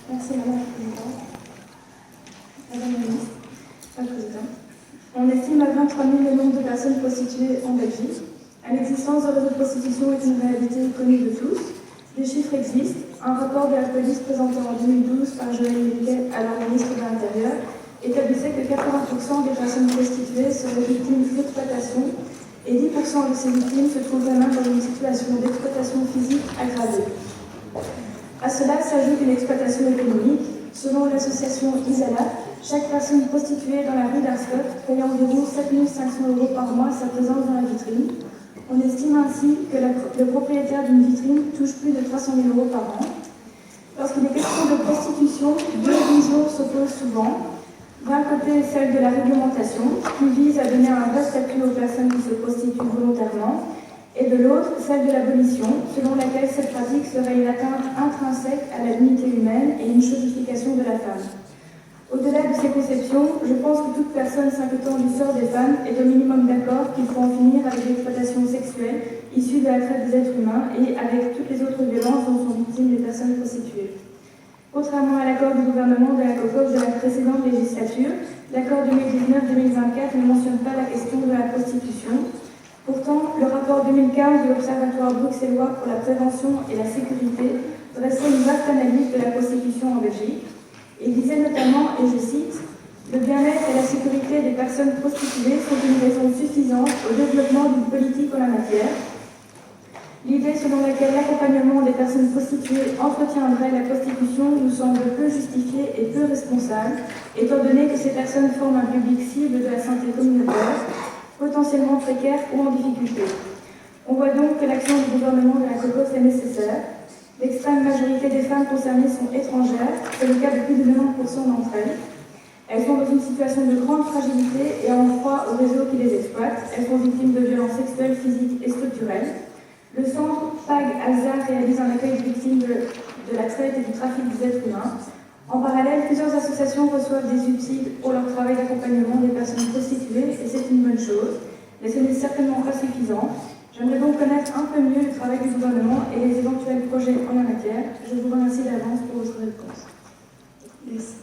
Merci Madame la Présidente. Madame la Ministre, la Présidente. On estime à 23 000 le nombre de personnes prostituées en Belgique. L'existence de réseaux de prostitution est une réalité connue de tous. Les chiffres existent. Un rapport de la police présenté en 2012 par Joël Milquet, alors ministre de l'Intérieur, établissait que 80% des personnes prostituées seraient victimes d'exploitation et 10% de ces victimes se trouveraient même dans une situation d'exploitation physique aggravée. À cela s'ajoute une exploitation économique. Selon l'association Isala, chaque personne prostituée dans la rue d'Arscott paye environ 7 500 € par mois sa présence dans la vitrine. On estime ainsi que le propriétaire d'une vitrine touche plus de 300 000 € par an. Lorsqu'il est question de prostitution, deux visions s'opposent souvent. D'un côté, celle de la réglementation, qui vise à donner un vrai statut aux personnes qui se prostituent volontairement, et de l'autre, celle de l'abolition, selon laquelle cette pratique serait une atteinte intrinsèque à la dignité humaine et une chosification de la femme. Au-delà de ces conceptions, je pense que toute personne s'inquiétant du sort des femmes est au minimum d'accord qu'il faut en finir avec l'exploitation sexuelle issue de la traite des êtres humains et avec toutes les autres violences dont sont victimes les personnes prostituées. Contrairement à l'accord du gouvernement de la COCOF de la précédente législature, l'accord 2019-2024 ne mentionne pas la question de la prostitution. Pourtant, le rapport 2015 de l'Observatoire bruxellois pour la prévention et la sécurité dressait une vaste analyse de la prostitution en Belgique. Il disait notamment, et je cite, « Le bien-être et la sécurité des personnes prostituées sont une raison suffisante au développement d'une politique en la matière. L'idée selon laquelle l'accompagnement des personnes prostituées entretiendrait la prostitution nous semble peu justifiée et peu responsable, étant donné que ces personnes forment un public cible de la santé communautaire, potentiellement précaire ou en difficulté. On voit donc que l'action du gouvernement de la COCOF est nécessaire. L'extrême majorité des femmes concernées sont étrangères, c'est le cas de plus de 90% d'entre elles. Elles sont dans une situation de grande fragilité et en proie au réseau qui les exploite. Elles sont victimes de violences sexuelles, physiques et structurelles. Le centre PAG-ALSA réalise un accueil de victimes de la traite et du trafic des êtres humains. En parallèle, plusieurs associations reçoivent des subsides pour leur travail d'accompagnement des personnes prostituées, et c'est une bonne chose, mais ce n'est certainement pas suffisant. J'aimerais donc connaître un peu mieux le travail du gouvernement et les éventuels projets en la matière. Je vous remercie d'avance pour votre réponse. Yes.